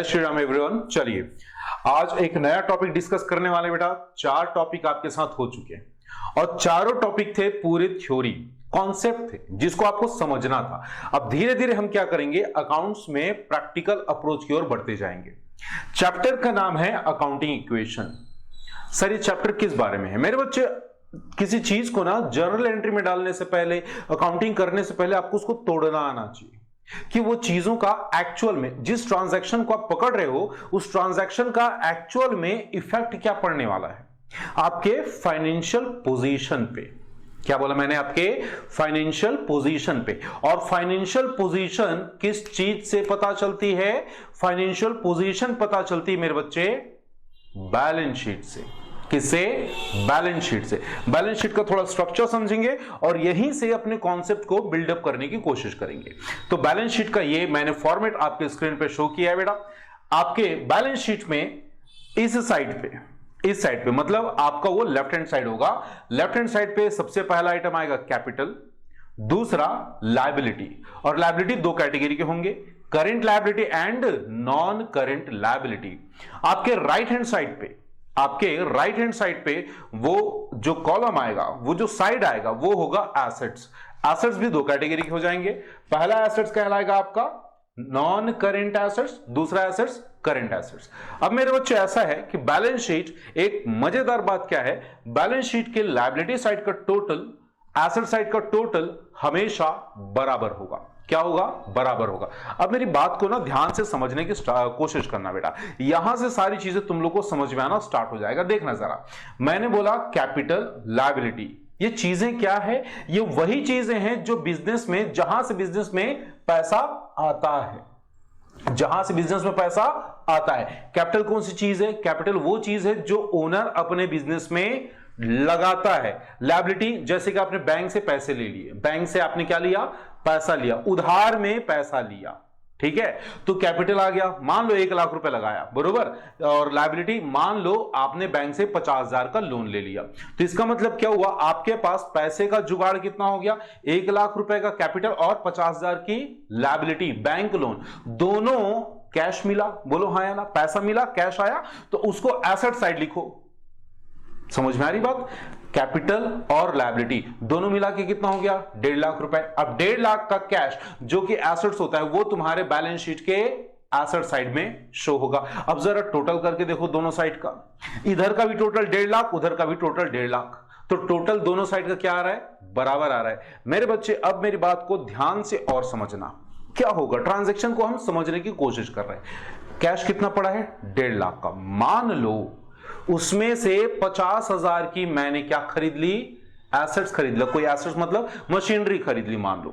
जय श्री राम एवरीवन। चलिए आज एक नया टॉपिक डिस्कस करने वाले बेटा। 4 टॉपिक आपके साथ हो चुके हैं और चारों टॉपिक थे पूरे थ्योरी कॉन्सेप्ट थे जिसको आपको समझना था। अब धीरे धीरे हम क्या करेंगे, अकाउंट्स में प्रैक्टिकल अप्रोच की ओर बढ़ते जाएंगे। चैप्टर का नाम है अकाउंटिंग इक्वेशन। सर ये चैप्टर किस बारे में है मेरे बच्चे? किसी चीज को ना जर्नल एंट्री में डालने से पहले, अकाउंटिंग करने से पहले आपको उसको तोड़ना आना चाहिए कि वो चीजों का एक्चुअल में, जिस ट्रांजैक्शन को आप पकड़ रहे हो उस ट्रांजैक्शन का एक्चुअल में इफेक्ट क्या पड़ने वाला है आपके फाइनेंशियल पोजीशन पे। क्या बोला मैंने? आपके फाइनेंशियल पोजीशन पे। और फाइनेंशियल पोजीशन किस चीज से पता चलती है? फाइनेंशियल पोजीशन पता चलती है मेरे बच्चे बैलेंस शीट से। किससे? बैलेंस शीट से। बैलेंस शीट का थोड़ा स्ट्रक्चर समझेंगे और यहीं से अपने कॉन्सेप्ट को बिल्डअप करने की कोशिश करेंगे। तो बैलेंस शीट का ये मैंने फॉर्मेट आपके स्क्रीन पे शो किया है बेटा। आपके बैलेंस शीट में इस साइड पे मतलब आपका वो लेफ्ट हैंड साइड होगा। लेफ्ट हैंड साइड पे सबसे पहला आइटम आएगा कैपिटल, दूसरा लायबिलिटी। और लायबिलिटी 2 कैटेगरी के होंगे, current liability and non current liability. आपके राइट हैंड साइड पे वो जो कॉलम आएगा, वो जो साइड आएगा वो होगा एसेट्स। एसेट्स भी 2 कैटेगरी के हो जाएंगे। पहला एसेट्स कहलाएगा आपका नॉन करेंट एसेट्स, दूसरा एसेट्स करेंट एसेट्स। अब मेरे बच्चे ऐसा है कि बैलेंस शीट, एक मजेदार बात क्या है, बैलेंस शीट के लायबिलिटी साइड का टोटल, एसेट साइड का टोटल हमेशा बराबर होगा। क्या होगा? बराबर होगा। अब मेरी बात को ना ध्यान से समझने की कोशिश करना बेटा। यहां से सारी चीजें तुम लोग को समझ में आना स्टार्ट हो जाएगा। देखना जरा, मैंने बोला कैपिटल, लायबिलिटी, ये चीजें क्या है? ये वही चीजें हैं जो बिजनेस में, जहां से बिजनेस में पैसा आता है, जहां से बिजनेस में पैसा आता है। कैपिटल कौन सी चीज है? कैपिटल वो चीज है जो ओनर अपने बिजनेस में लगाता है। लायबिलिटी जैसे कि आपने बैंक से पैसे ले लिए, बैंक से आपने क्या लिया? पैसा लिया, उधार में पैसा लिया, ठीक है? तो कैपिटल आ गया, मान लो 1 लाख रुपए लगाया, बरोबर। और लायबिलिटी मान लो आपने बैंक से 50,000 का लोन ले लिया। तो इसका मतलब क्या हुआ? आपके पास पैसे का जुगाड़ कितना हो गया? 1 लाख रुपए का कैपिटल और 50,000 की लायबिलिटी, बैंक लोन, दोनों कैश मिला। बोलो हाँ या ना? पैसा मिला, कैश आया, तो उसको एसेट साइड लिखो। समझ में आ रही बात? कैपिटल और लायबिलिटी दोनों मिला के कितना हो गया? 1.5 लाख रुपए। अब 1.5 लाख का कैश जो कि एसेट्स होता है वो तुम्हारे बैलेंस शीट के एसेट साइड में शो होगा। अब जरा टोटल करके देखो दोनों साइड का, इधर का भी टोटल 1.5 लाख, उधर का भी टोटल 1.5 लाख, तो टोटल दोनों साइड का क्या आ रहा है? बराबर आ रहा है। मेरे बच्चे अब मेरी बात को ध्यान से और समझना, क्या होगा? ट्रांजेक्शन को हम समझने की कोशिश कर रहे हैं। कैश कितना पड़ा है? 1.5 लाख का। मान लो उसमें से 50,000 की मैंने क्या खरीद ली? एसेट्स खरीद लिया। कोई एसेट्स मतलब मशीनरी खरीद ली। मान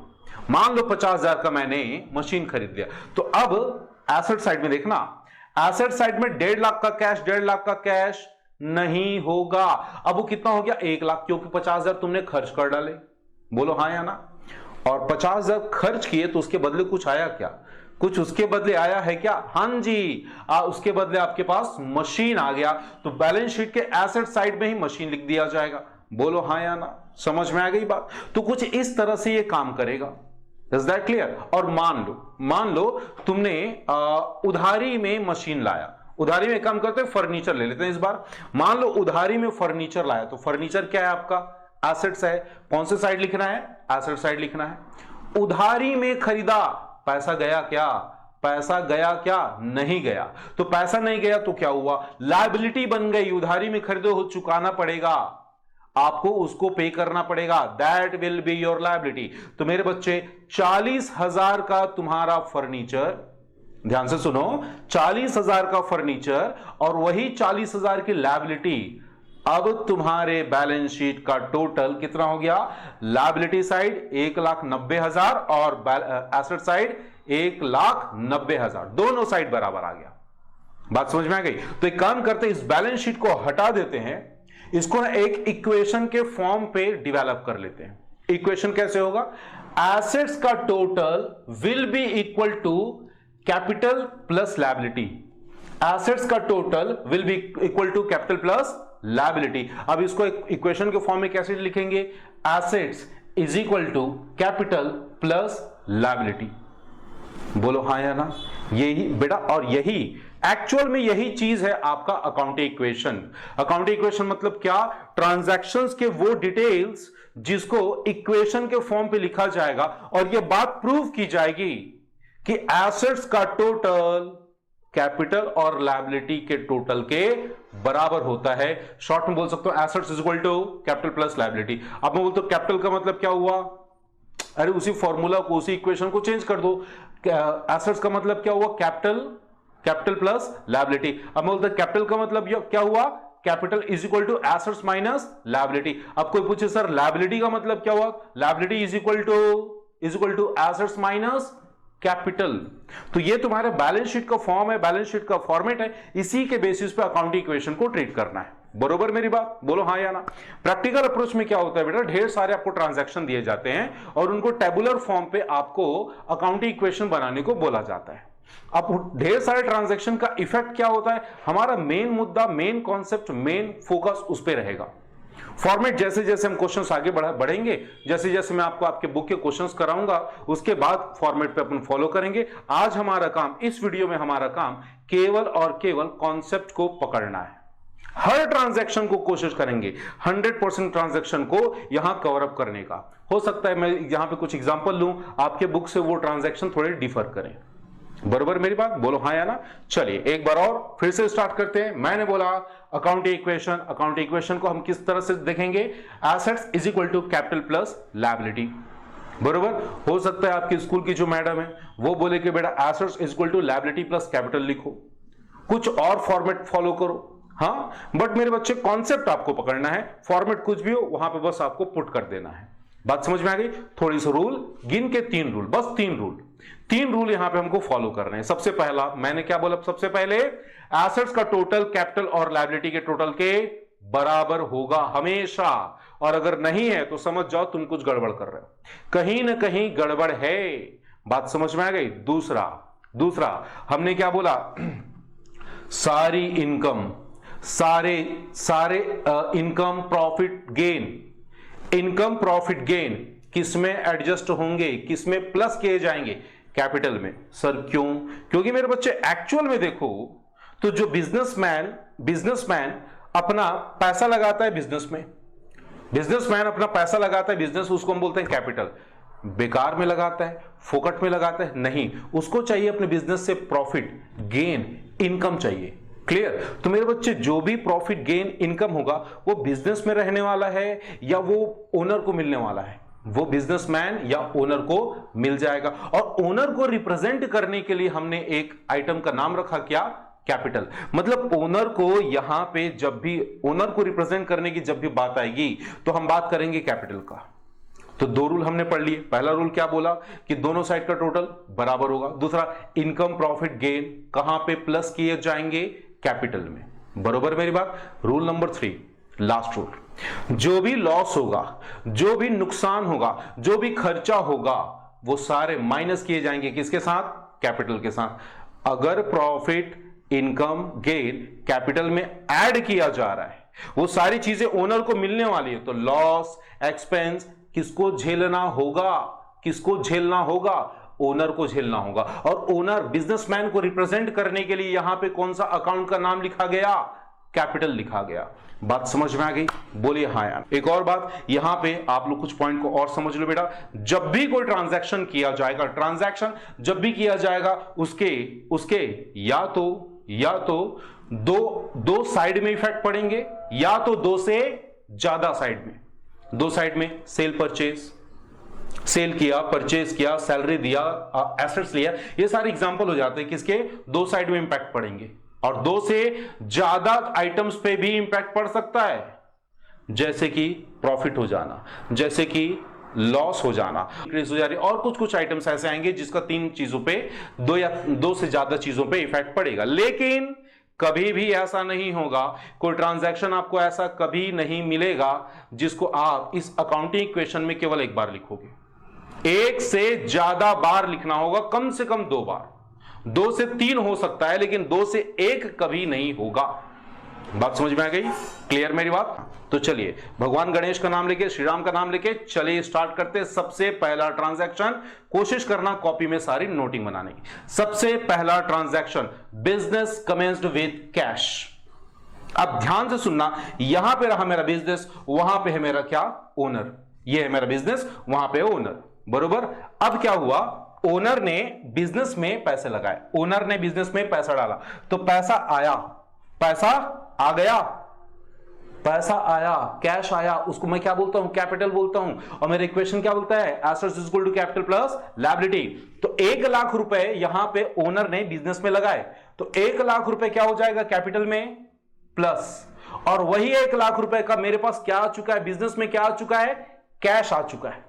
लो 50,000 का मैंने मशीन खरीद लिया। तो अब एसेट साइड में देखना, एसेट साइड में 1.5 लाख का कैश, 1.5 लाख का कैश नहीं होगा। अब वो कितना हो गया? 1 लाख, क्योंकि 50,000 तुमने खर्च कर डाले। बोलो हाँ या ना? और 50,000 खर्च किए तो उसके बदले कुछ आया क्या? कुछ उसके बदले आया है क्या? हां जी, उसके बदले आपके पास मशीन आ गया। तो बैलेंस शीट के एसेट साइड में ही मशीन लिख दिया जाएगा। बोलो हाँ या ना? समझ में आ गई बात? तो कुछ इस तरह से ये काम करेगा। Is that clear? और मान लो तुमने उधारी में मशीन लाया। उधारी में काम करते हैं, फर्नीचर ले लेते हैं इस बार। मान लो उधारी में फर्नीचर लाया, तो फर्नीचर क्या है आपका? एसेट्स है। कौन से साइड लिखना है? एसेट साइड लिखना है। उधारी में खरीदा, पैसा गया क्या? पैसा गया क्या? नहीं गया। तो पैसा नहीं गया तो क्या हुआ? लायबिलिटी बन गई। उधारी में खरीदो हो, चुकाना पड़ेगा आपको, उसको पे करना पड़ेगा। That will be your liability. तो मेरे बच्चे 40,000 का तुम्हारा फर्नीचर, ध्यान से सुनो, 40,000 का फर्नीचर और वही 40,000 की लायबिलिटी। अब तुम्हारे बैलेंस शीट का टोटल कितना हो गया? लायबिलिटी साइड 1,90,000 और एसेट साइड 1,90,000, दोनों साइड बराबर आ गया। बात समझ में आ गई? तो एक काम करते हैं, इस बैलेंस शीट को हटा देते हैं, इसको ना एक इक्वेशन के फॉर्म पे डेवलप कर लेते हैं। इक्वेशन कैसे होगा? एसेट्स का total will be equal to capital plus liability. Assets का total will be equal to capital plus liability. अब इसको एक इक्वेशन के फॉर्म में कैसे लिखेंगे? Assets is equal to capital plus liability. बोलो हाँ या ना। यही बेटा, और यही एक्चुअल में यही चीज है आपका अकाउंटिंग इक्वेशन। अकाउंटिंग इक्वेशन मतलब क्या? ट्रांजैक्शंस के वो डिटेल्स जिसको इक्वेशन के फॉर्म पे लिखा जाएगा और ये बात प्रूव की जाएगी कि एसेट्स का टोटल कैपिटल और लायबिलिटी के टोटल के बराबर होता है। शॉर्ट में बोल सकते हो assets is equal to capital plus liability. अब मैं बोलता हूं कैपिटल का मतलब क्या हुआ? अरे उसी फॉर्मूला को, उसी इक्वेशन को चेंज कर दो। एसेट्स का मतलब क्या हुआ? Capital plus liability. अब मैं बोलता हूं कैपिटल का मतलब क्या हुआ? Capital is equal to assets minus liability. अब कोई पूछे सर लायबिलिटी का मतलब क्या हुआ? Liability is equal to assets minus capital. तो ये तुम्हारे बैलेंस शीट का फॉर्म है, बैलेंस शीट का फॉर्मेट है, इसी के बेसिस पे अकाउंटिंग इक्वेशन को ट्रीट करना है। बरोबर मेरी बात? बोलो हाँ या ना। प्रैक्टिकल अप्रोच में क्या होता है बेटा, ढेर सारे आपको ट्रांजैक्शन दिए जाते हैं और उनको टेबुलर फॉर्म पे आपको अकाउंटिंग इक्वेशन बनाने को बोला जाता है। अब ढेर सारे ट्रांजैक्शन का इफेक्ट क्या होता है? हमारा मेन मुद्दा, मेन कॉन्सेप्ट, मेन फोकस उस पर रहेगा। फॉर्मेट जैसे जैसे हम क्वेश्चंस आगे बढ़ेंगे, जैसे जैसे मैं आपको आपके बुक के क्वेश्चंस कराऊंगा, उसके बाद फॉर्मेट पे अपन फॉलो करेंगे। आज हमारा काम, इस वीडियो में हमारा काम केवल और केवल कॉन्सेप्ट को पकड़ना है। हर ट्रांजैक्शन को कोशिश करेंगे 100% ट्रांजैक्शन को यहां कवर अप करने का। हो सकता है मैं यहां पे कुछ एग्जांपल लूं, आपके बुक से वो ट्रांजैक्शन थोड़े डिफर करें। बरोबर मेरी बात? बोलो हाँ या ना। चलिए एक बार और फिर से स्टार्ट करते हैं। मैंने बोला अकाउंटिंग इक्वेशन को हम किस तरह से देखेंगे? Assets is equal to capital plus liability. बरोबर। हो सकता है आपकी स्कूल की जो मैडम है वो बोले कि बेटा assets is equal to liability plus capital लिखो, कुछ और फॉर्मेट फॉलो करो। हाँ, बट मेरे बच्चे कॉन्सेप्ट आपको पकड़ना है, फॉर्मेट कुछ भी हो वहां पे बस आपको पुट कर देना है। बात समझ में आ गई? थोड़ी सी रूल गिन के, 3 रूल, बस 3 रूल यहां पे हमको फॉलो करने हैं। सबसे पहला मैंने क्या बोला? सबसे पहले एसेट्स का टोटल कैपिटल और लायबिलिटी के टोटल के बराबर होगा हमेशा, और अगर नहीं है तो समझ जाओ तुम कुछ गड़बड़ कर रहे हो, कहीं ना कहीं गड़बड़ है। बात समझ में आ गई? दूसरा हमने क्या बोला? सारी इनकम, सारे इनकम प्रॉफिट गेन किसमें एडजस्ट होंगे, किसमें प्लस किए जाएंगे? कैपिटल में। सर क्यों? क्योंकि मेरे बच्चे एक्चुअल में देखो तो जो बिजनेसमैन अपना पैसा लगाता है बिजनेस में, बिजनेस, उसको हम बोलते हैं कैपिटल। बेकार में लगाता है, फोकट में लगाता है? नहीं, उसको चाहिए अपने बिजनेस से प्रॉफिट गेन, इनकम चाहिए। क्लियर? तो मेरे बच्चे जो भी प्रॉफिट गेन इनकम होगा वो बिजनेस में रहने वाला है या वो ओनर को मिलने वाला है? वो बिजनेसमैन या ओनर को मिल जाएगा। और ओनर को रिप्रेजेंट करने के लिए हमने एक आइटम का नाम रखा, क्या? कैपिटल। मतलब ओनर को यहां पे जब भी ओनर को रिप्रेजेंट करने की जब भी बात आएगी तो हम बात करेंगे कैपिटल का। तो 2 रूल हमने पढ़ लिए। पहला रूल क्या बोला? कि दोनों साइड का टोटल बराबर होगा। दूसरा, इनकम प्रॉफिट गेन कहां पे प्लस किए जाएंगे? कैपिटल में। बरोबर मेरी बात? रूल नंबर 3, लास्ट रूल, जो भी लॉस होगा, जो भी नुकसान होगा, जो भी खर्चा होगा, वो सारे माइनस किए जाएंगे किसके साथ? कैपिटल के साथ। अगर प्रॉफिट इनकम गेन कैपिटल में ऐड किया जा रहा है, वो सारी चीजें ओनर को मिलने वाली है, तो लॉस एक्सपेंस किसको झेलना होगा? ओनर को झेलना होगा। और ओनर बिजनेसमैन को रिप्रेजेंट करने के लिए यहां पे कौन सा अकाउंट का नाम लिखा गया? कैपिटल लिखा गया। बात समझ में आ गई? बोलिए हाँ यार। एक और बात यहां पे आप लोग कुछ पॉइंट को और समझ लो बेटा। जब भी कोई ट्रांजैक्शन किया जाएगा, उसके या तो दो साइड में इफेक्ट पड़ेंगे या तो 2 से ज्यादा साइड में। 2 साइड में सेल किया, परचेज किया, सैलरी दिया, एसेट्स लिया, ये सारे एग्जांपल हो जाते हैं किसके? 2 साइड में इंपैक्ट पड़ेंगे। और 2 से ज्यादा आइटम्स पे भी इंपैक्ट पड़ सकता है, जैसे कि प्रॉफिट हो जाना, जैसे कि लॉस हो जाना, इंक्रीज हो जा रही, और कुछ आइटम्स ऐसे आएंगे जिसका 3 चीजों पे, 2 से ज्यादा चीजों पे इफेक्ट पड़ेगा। लेकिन कभी भी ऐसा नहीं होगा, कोई ट्रांजैक्शन आपको ऐसा कभी नहीं मिलेगा जिसको आप इस अकाउंटिंग इक्वेशन में केवल एक बार लिखोगे। 1 से ज्यादा बार लिखना होगा, कम से कम 2 बार। 2 से 3 हो सकता है, लेकिन 2 से 1 कभी नहीं होगा। बात समझ में आ गई? क्लियर मेरी बात? तो चलिए भगवान गणेश का नाम लेके, श्री राम का नाम लेके चलिए स्टार्ट करते हैं। सबसे पहला ट्रांजैक्शन, कोशिश करना कॉपी में सारी नोटिंग बनाने की। सबसे पहला transaction, business commenced with cash. अब ध्यान से सुनना, यहां पे रहा मेरा बिजनेस, वहां पे है मेरा क्या? ओनर। ये है मेरा बिजनेस, वहां पे ओनर, बरोबर। अब क्या हुआ? ओनर ने बिजनेस में पैसे लगाए, ओनर ने बिजनेस में पैसा डाला, तो पैसा आया, पैसा आ गया, पैसा आया, कैश आया, उसको मैं क्या बोलता हूं? कैपिटल बोलता हूं। और मेरा इक्वेशन क्या बोलता है? Assets equal to capital plus liability. तो 1 लाख रुपए यहां पे ओनर ने बिजनेस में लगाए, तो 1 लाख रुपए क्या हो जाएगा? कैपिटल में प्लस, और वही 1 लाख रुपए का मेरे पास क्या आ चुका है? बिजनेस में क्या आ चुका है? कैश आ चुका है।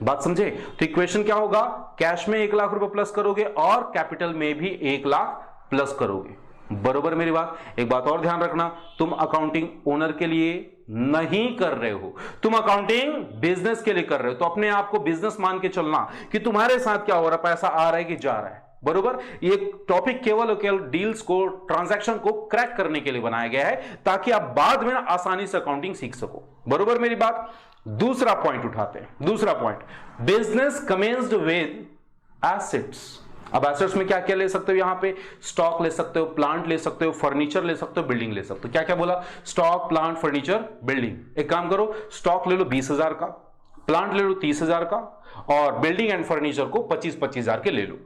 बात समझे? तो इक्वेशन क्या होगा? कैश में 1 लाख रुपए प्लस करोगे और कैपिटल में भी 1 लाख प्लस करोगे, बरोबर मेरी बात? एक बात और ध्यान रखना, तुम अकाउंटिंग ओनर के लिए नहीं कर रहे हो, तुम अकाउंटिंग बिजनेस के लिए कर रहे हो। तो अपने आप को बिजनेस मान के चलना कि तुम्हारे साथ क्या हो रहा है, पैसा आ रहा है कि जा रहा है, बरोबर। ये टॉपिक केवल और केवल डील्स को, ट्रांजैक्शन को क्रैक करने के लिए बनाया गया है, ताकि आप बाद में आसानी से अकाउंटिंग सीख सको, बरोबर मेरी बात। दूसरा पॉइंट उठाते हैं, दूसरा point, business commenced with assets. अब एसेट्स में क्या क्या ले सकते हो? यहां पे स्टॉक ले सकते हो, प्लांट ले सकते हो, फर्नीचर ले सकते हो, बिल्डिंग ले सकते हो। क्या क्या बोला? Stock, plant, furniture, building. एक काम करो, स्टॉक ले लो 20,000 का, प्लांट ले लो 30,000 का, और बिल्डिंग एंड फर्नीचर को 25,000 के ले लो।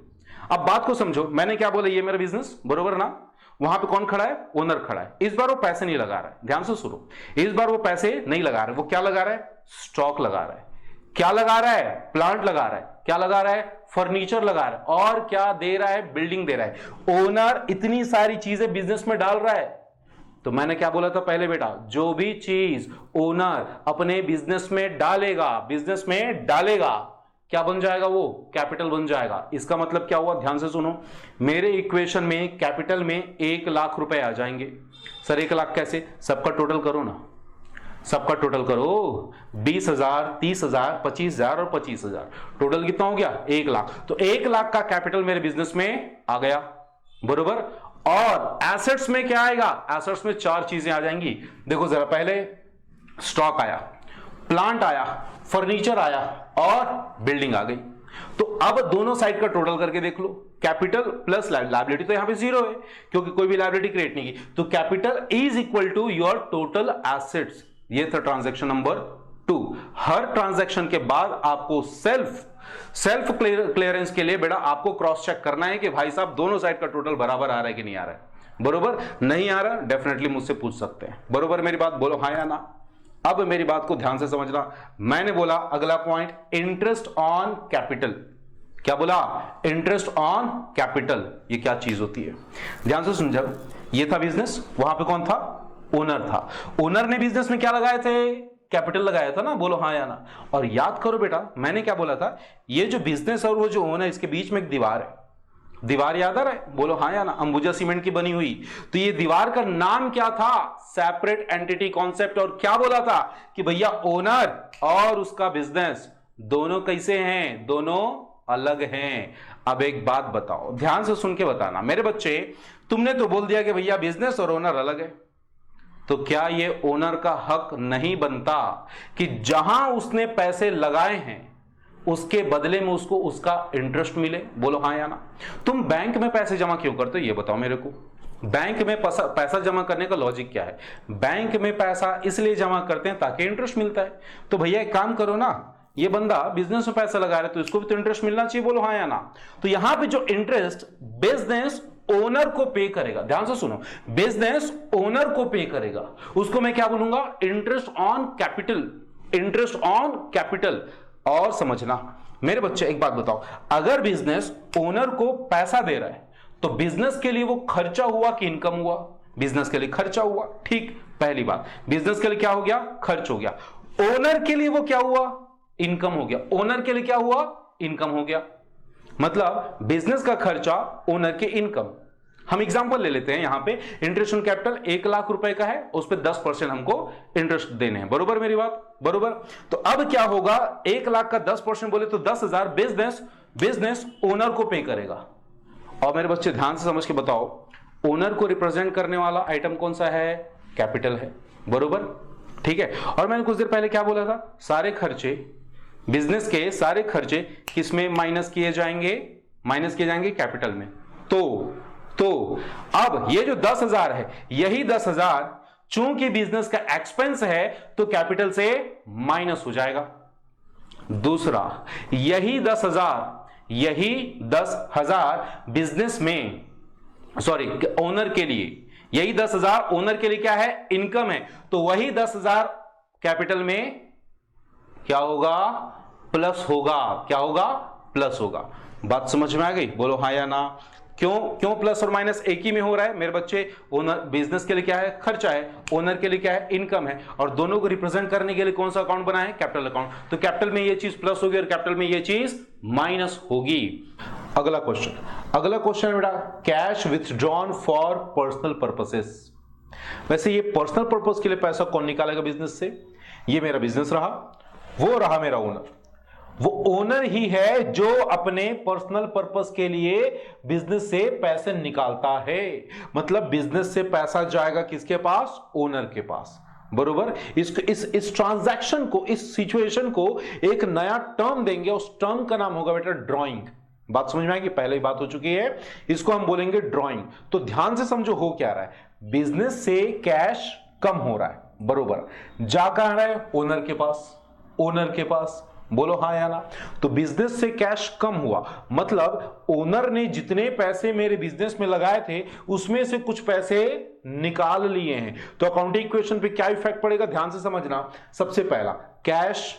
अब बात को समझो, मैंने क्या बोला? ये मेरा बिजनेस, बरोबर ना? वहां पे कौन खड़ा है? ओनर खड़ा है। इस बार वो पैसे नहीं लगा रहा है, ध्यान से सुनो, इस बार वो पैसे नहीं लगा रहा है। वो क्या लगा रहा है? स्टॉक लगा रहा है। क्या लगा रहा है? प्लांट लगा रहा है। क्या लगा रहा है? फर्नीचर लगा रहा है। और क्या दे रहा है? बिल्डिंग दे रहा है। ओनर इतनी सारी चीजें बिजनेस में डाल रहा है। तो मैंने क्या बोला था पहले बेटा? जो भी चीज ओनर अपने बिजनेस में डालेगा, बिजनेस में डालेगा, क्या बन जाएगा? वो कैपिटल बन जाएगा। इसका मतलब क्या हुआ? ध्यान से सुनो, मेरे इक्वेशन में कैपिटल में 1 लाख रुपए आ जाएंगे। सर 1 लाख कैसे? सबका टोटल करो ना, सबका टोटल करो, 20,000, 30,000, 25,000 और 25,000, टोटल कितना हो गया? 1 लाख। तो 1 लाख का कैपिटल मेरे बिजनेस में आ गया, बरोबर। और एसेट्स में क्या आएगा? एसेट्स में 4 चीजें आ जाएंगी। देखो जरा, पहले स्टॉक आया, प्लांट आया, फर्नीचर आया और बिल्डिंग आ गई। तो अब दोनों साइड का टोटल करके देख लो, कैपिटल प्लस लायबिलिटी, तो यहां पे 0 है क्योंकि कोई भी लायबिलिटी क्रिएट नहीं की। तो capital is equal to your total assets. ये था ट्रांजैक्शन नंबर 2। हर ट्रांजैक्शन के बाद आपको सेल्फ क्लियरेंस के लिए बेटा आपको क्रॉस चेक करना है कि भाई साहब दोनों साइड का टोटल बराबर आ रहा है कि नहीं आ रहा है, बरोबर। नहीं आ रहा, डेफिनेटली मुझसे पूछ सकते हैं, बरोबर मेरी बात? बोलो हाँ या ना। अब मेरी बात को ध्यान से समझना, मैंने बोला अगला पॉइंट, इंटरेस्ट ऑन कैपिटल। क्या बोला? Interest on capital. ये क्या चीज होती है? ध्यान से समझो, ये था बिजनेस, वहां पे कौन था? ओनर था। ओनर ने बिजनेस में क्या लगाए थे? कैपिटल लगाया था ना, बोलो हाँ या ना। और याद करो बेटा, मैंने क्या बोला था? ये जो बिजनेस और वो जो ओनर, इसके बीच में एक दीवार है। दीवार याद आ रहा है? बोलो हाँ या ना। अंबुजा सीमेंट की बनी हुई। तो ये दीवार का नाम क्या था? Separate entity concept. और क्या बोला था कि भैया ओनर और उसका बिजनेस दोनों कैसे हैं? दोनों अलग हैं। अब एक बात बताओ, ध्यान से सुन के बताना मेरे बच्चे, तुमने तो बोल दिया कि भैया बिजनेस और ओनर अलग है, तो क्या ये ओनर का हक नहीं बनता कि जहां उसने पैसे लगाए हैं उसके बदले में उसको उसका इंटरेस्ट मिले? बोलो हाँ या ना। तुम बैंक में पैसे जमा क्यों करते हो, ये बताओ मेरे को। बैंक में पैसा जमा करने का लॉजिक क्या है? बैंक में पैसा इसलिए जमा करते हैं ताकि इंटरेस्ट मिलता है। तो भैया एक काम करो ना, ये बंदा बिजनेस में पैसा लगा रहा है तो इसको भी तो इंटरेस्ट मिलना चाहिए, बोलो हाँ या ना। तो यहां पे जो इंटरेस्ट बिजनेस ओनर को पे करेगा, ध्यान से सुनो, बिजनेस ओनर को पे करेगा, उसको मैं क्या बोलूंगा? Interest on capital. Interest on capital. और समझना मेरे बच्चे, एक बात बताओ, अगर बिजनेस ओनर को पैसा दे रहा है तो बिजनेस के लिए वो खर्चा हुआ कि इनकम हुआ? बिजनेस के लिए खर्चा हुआ, ठीक। पहली बात, बिजनेस के लिए क्या हो गया? खर्च हो गया। ओनर के लिए वो क्या हुआ? इनकम हो गया। ओनर के लिए क्या हुआ? इनकम हो गया। मतलब बिजनेस का खर्चा, ओनर के इनकम। हम एग्जांपल ले लेते हैं, यहां पे इंटरेस्ट ऑन कैपिटल 1 लाख रुपए का है, उस पर 10% हमको इंटरेस्ट देने हैं, बरोबर मेरी बात? बरोबर। तो अब क्या होगा? 1 लाख का 10% बोले तो 10,000 बिजनेस ओनर को पे करेगा। और मेरे बच्चे ध्यान से समझ के बताओ, ओनर को रिप्रेजेंट करने वाला आइटम कौन सा है? कैपिटल है, बरोबर, ठीक है। और मैंने कुछ देर पहले क्या बोला था, सारे खर्चे, बिजनेस के सारे खर्चे किस में माइनस किए जाएंगे, माइनस किए जाएंगे कैपिटल में। तो अब ये जो 10,000 है, यही 10,000 चूंकि बिजनेस का एक्सपेंस है तो कैपिटल से माइनस हो जाएगा। दूसरा, यही 10,000 बिजनेस में, सॉरी ओनर के लिए, यही 10,000 ओनर के लिए क्या है, इनकम है, तो वही 10,000 कैपिटल में क्या होगा, प्लस होगा। क्या होगा, प्लस होगा। बात समझ में आ गई, बोलो हाँ या ना। क्यों प्लस और माइनस एक ही में हो रहा है मेरे बच्चे, ओनर बिजनेस के लिए क्या है, खर्चा है, ओनर के लिए क्या है, इनकम है, और दोनों को रिप्रेजेंट करने के लिए कौन सा अकाउंट बना है, कैपिटल अकाउंट। तो कैपिटल में ये चीज प्लस होगी और कैपिटल में ये चीज माइनस होगी। अगला क्वेश्चन है बेटा, cash withdrawn for personal purposes. वैसे ये पर्सनल पर्पस के लिए पैसा कौन निकालेगा बिजनेस से, ये मेरा बिजनेस रहा, वो रहा मेरा ओनर। वो ओनर ही है जो अपने पर्सनल पर्पस के लिए बिजनेस से पैसे निकालता है। मतलब बिजनेस से पैसा जाएगा किसके पास, ओनर के पास, बरोबर। इस ट्रांजैक्शन को, इस सिचुएशन को एक नया टर्म देंगे, उस टर्म का नाम होगा बेटा ड्राइंग। बात समझ में आएगी, पहले ही बात हो चुकी है, इसको हम बोलेंगे ड्राइंग। तो ध्यान से समझो हो क्या रहा है, बिजनेस से कैश कम हो रहा है, बरोबर, जा कहां रहा है, ओनर के पास, ओनर के पास, बोलो हाँ या ना। तो बिजनेस से कैश कम हुआ, मतलब ओनर ने जितने पैसे मेरे बिजनेस में लगाए थे उसमें से कुछ पैसे निकाल लिए हैं। तो अकाउंटिंग इक्वेशन पे क्या इफेक्ट पड़ेगा, ध्यान से समझना। सबसे पहला, कैश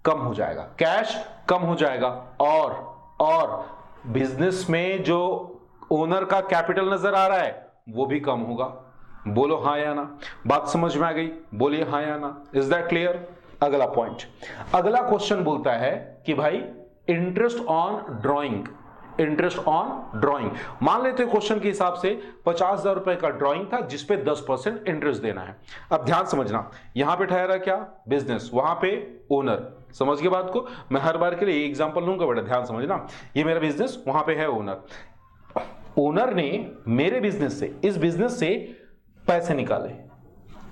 कम हो जाएगा, कैश कम हो जाएगा, और बिजनेस में जो ओनर का कैपिटल नजर आ रहा है वो भी कम होगा। बोलो हाँ या ना। बात समझ में आ गई, बोलिए हाँ या ना। Is that clear. अगला पॉइंट, अगला क्वेश्चन बोलता है कि भाई interest on drawing, interest on drawing. मान लेते हैं क्वेश्चन के हिसाब से 50,000 रुपए का ड्राइंग था जिसपे 10% इंटरेस्ट देना है। अब ध्यान समझना, यहां पे ठहरा क्या, बिजनेस, वहां पे ओनर। समझ के बात को, मैं हर बार के लिए एग्जांपल लूंगा बेटा, ध्यान समझना। ये मेरा बिजनेस, वहां पे है ओनर। ओनर ने मेरे बिजनेस से, इस बिजनेस से पैसे निकाले,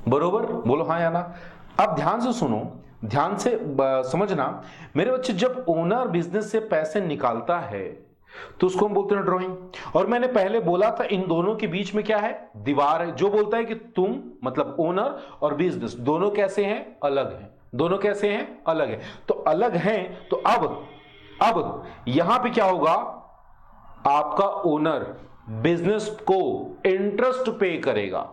बरोबर, बोलो हाँ या ना। अब ध्यान से सुनो, ध्यान से समझना मेरे बच्चे, जब ओनर बिजनेस से पैसे निकालता है तो उसको हम बोलते हैं ड्राइंग। और मैंने पहले बोला था इन दोनों के बीच में क्या है, दीवार है, जो बोलता है कि तुम, मतलब ओनर और बिजनेस दोनों कैसे हैं, अलग हैं, दोनों कैसे हैं, अलग है। तो अलग हैं, तो अब यहां पे क्या होगा, आपका ओनर बिजनेस को इंटरेस्ट पे करेगा।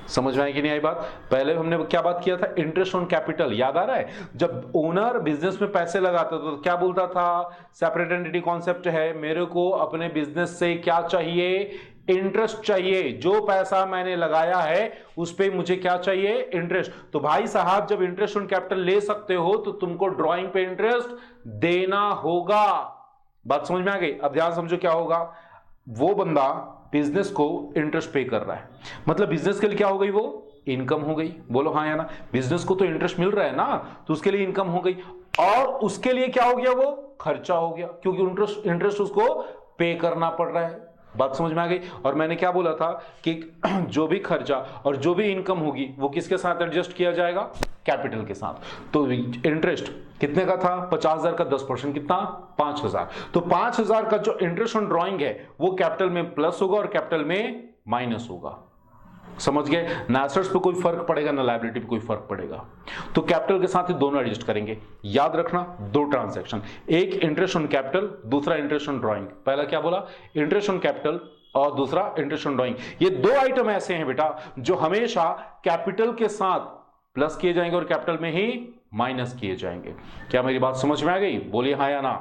समझ में आई कि नहीं आई बात। पहले हमने क्या बात किया था, इंटरेस्ट ऑन कैपिटल, याद आ रहा है। जब ओनर बिजनेस में पैसे लगाता था तो क्या बोलता था, सेपरेट एंटिटी कॉन्सेप्ट है, मेरे को अपने बिजनेस से क्या चाहिए, इंटरेस्ट चाहिए। जो पैसा मैंने लगाया है उस पे मुझे क्या चाहिए, इंटरेस्ट। तो भाई साहब, जब इंटरेस्ट ऑन कैपिटल ले सकते हो तो तुमको ड्राइंग पे इंटरेस्ट देना होगा। बात समझ में आ गई। अब ध्यान समझो क्या होगा, वो बंदा बिजनेस को इंटरेस्ट पे कर रहा है, मतलब बिजनेस के लिए क्या हो गई, वो इनकम हो गई। बोलो हाँ या ना। बिजनेस को तो इंटरेस्ट मिल रहा है ना, तो उसके लिए इनकम हो गई, और उसके लिए क्या हो गया, वो खर्चा हो गया, क्योंकि इंटरेस्ट उसको पे करना पड़ रहा है। बात समझ में आ गई। और मैंने क्या बोला था कि जो भी खर्चा और जो भी इनकम होगी वो किसके साथ एडजस्ट किया जाएगा, कैपिटल के साथ। तो इंटरेस्ट कितने का था, 50,000 का 10% कितना, 5,000। तो 5,000 का जो इंटरेस्ट ऑन ड्राइंग है वो कैपिटल में प्लस होगा और कैपिटल में माइनस होगा। समझ गए ना। एसेट्स पे कोई फर्क पड़ेगा ना लायबिलिटी पे कोई फर्क पड़ेगा। तो कैपिटल के साथ ही दोनों एडजस्ट करेंगे। याद रखना, दो ट्रांजैक्शन, एक इंटरेस्ट ऑन कैपिटल, दूसरा इंटरेस्ट ऑन ड्राइंग। पहला क्या बोला, इंटरेस्ट ऑन कैपिटल, और दूसरा इंटरेस्ट ऑन ड्राइंग। ये दो आइटम ऐसे हैं बेटा जो हमेशा कैपिटल के साथ प्लस किए जाएंगे और कैपिटल में ही माइनस किए जाएंगे। क्या मेरी बात समझ में आ गई, बोलिए हाँ या ना।